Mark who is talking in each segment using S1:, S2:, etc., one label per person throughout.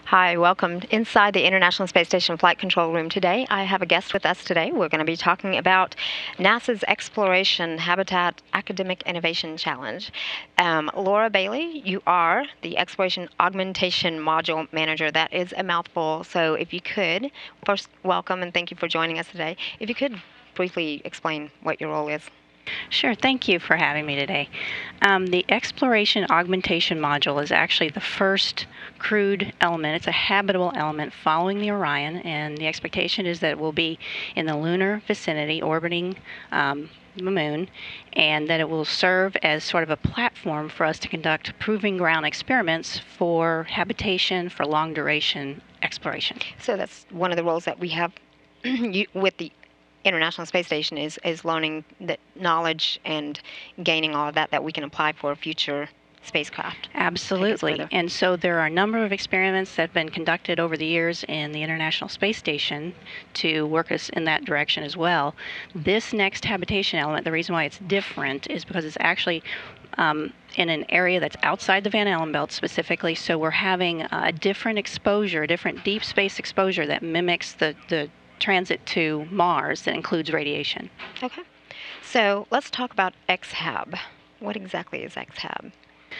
S1: Hi, welcome inside the International Space Station Flight Control Room today. I have a guest with us today. We're going to be talking about NASA's Exploration Habitat Academic Innovation Challenge. Lora Bailey, you are the Exploration Augmentation Module Manager. That is a mouthful, so if you could, first, welcome and thank you for joining us today. If you could briefly explain what your role is.
S2: Sure, thank you for having me today. The Exploration Augmentation Module is actually the first crewed element. It's a habitable element following the Orion, and the expectation is that it will be in the lunar vicinity, orbiting the moon, and that it will serve as sort of a platform for us to conduct proving ground experiments for habitation for long duration exploration.
S1: So that's one of the roles that we have with the International Space Station is learning the knowledge and gaining all of that we can apply for future spacecraft.
S2: Absolutely. And so there are a number of experiments that have been conducted over the years in the International Space Station to work us in that direction as well. This next habitation element, the reason why it's different is because it's actually in an area that's outside the Van Allen belt specifically, so we're having a different exposure, a different deep space exposure that mimics the transit to Mars that includes radiation.
S1: Okay. So let's talk about X-Hab. What exactly is X-Hab?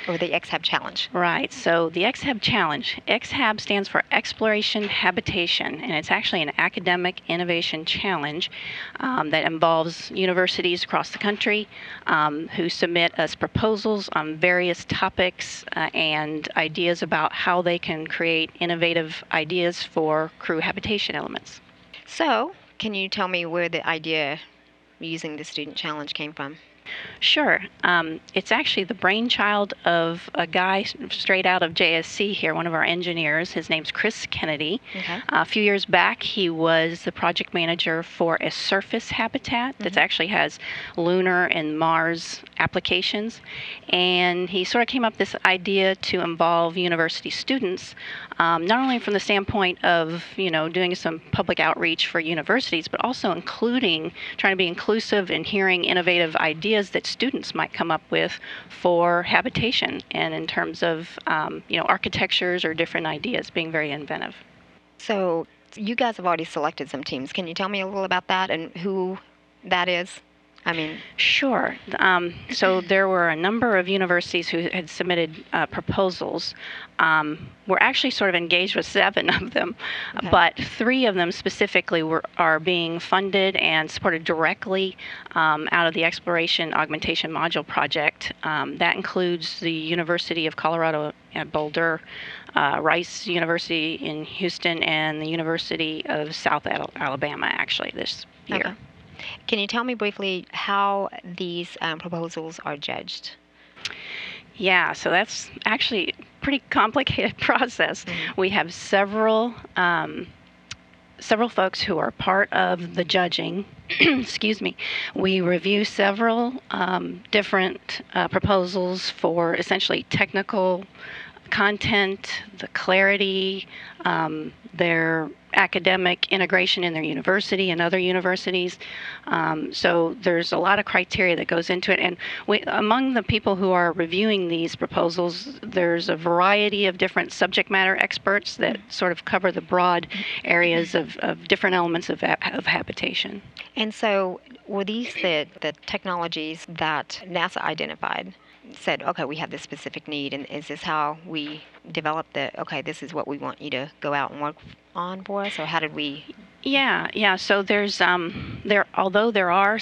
S1: Or the X-Hab Challenge?
S2: Right. So the X-Hab Challenge, X-Hab stands for Exploration Habitation, and it's actually an academic innovation challenge that involves universities across the country who submit us proposals on various topics and ideas about how they can create innovative ideas for crew habitation elements.
S1: So, can you tell me where the idea using the student challenge came from?
S2: Sure. It's actually the brainchild of a guy straight out of JSC here, one of our engineers. His name's Chris Kennedy.
S1: Okay.
S2: A few years back, he was the project manager for a surface habitat that actually has lunar and Mars applications. And he sort of came up with this idea to involve university students, not only from the standpoint of, doing some public outreach for universities, but also trying to be inclusive and hearing innovative ideas that students might come up with for habitation and in terms of architectures or different ideas, being very inventive.
S1: So you guys have already selected some teams. Can you tell me a little about that and who that is?
S2: Sure. So there were a number of universities who had submitted proposals. We're actually sort of engaged with 7 of them,
S1: okay.
S2: But 3 of them specifically are being funded and supported directly out of the Exploration Augmentation Module project. That includes the University of Colorado at Boulder, Rice University in Houston, and the University of South Alabama, actually, this year.
S1: Okay. Can you tell me briefly how these proposals are judged?
S2: Yeah, so that's actually a pretty complicated process. We have several folks who are part of the judging. Excuse me. We review several different proposals for essentially technical content, the clarity, their academic integration in their university and other universities. So there's a lot of criteria that goes into it. And among the people who are reviewing these proposals, there's a variety of different subject matter experts that sort of cover the broad areas of different elements of habitation.
S1: And so were these the technologies that NASA identified? Said, okay, we have this specific need, and is this how we developed this is what we want you to go out and work on for us, or how did we?
S2: Yeah. So there's although there are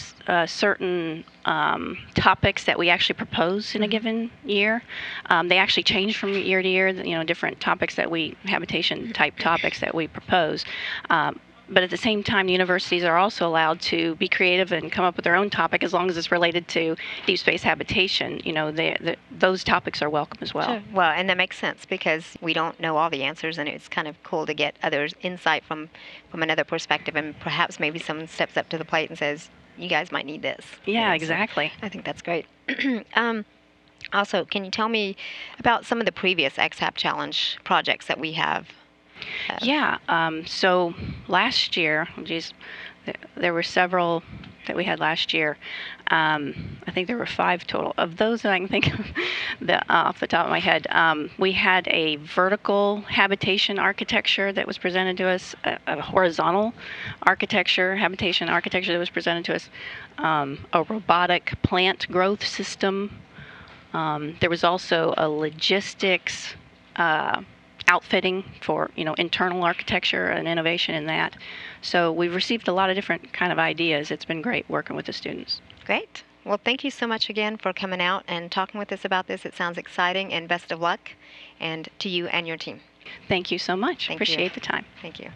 S2: certain topics that we actually propose in a given year, they actually change from year to year. Different topics habitation type topics that we propose. But at the same time, universities are also allowed to be creative and come up with their own topic as long as it's related to deep space habitation. Those topics are welcome as well.
S1: Sure. Well, and that makes sense because we don't know all the answers, and it's kind of cool to get others' insight from another perspective, and perhaps maybe someone steps up to the plate and says, you guys might need this.
S2: Yeah, exactly.
S1: So I think that's great. Also, can you tell me about some of the previous X-Hab Challenge projects that we have?
S2: So last year, there were several that we had last year. I think there were 5 total. Of those that I can think of off the top of my head, we had a vertical habitation architecture that was presented to us, a horizontal habitation architecture that was presented to us, a robotic plant growth system. There was also a logistics outfitting for internal architecture and innovation in that. So we've received a lot of different kind of ideas. It's been great working with the students.
S1: Great. Well, thank you so much again for coming out and talking with us about this. It sounds exciting, and best of luck and to you and your team.
S2: Thank you so much.
S1: Thank
S2: Appreciate
S1: you.
S2: the time.
S1: Thank you.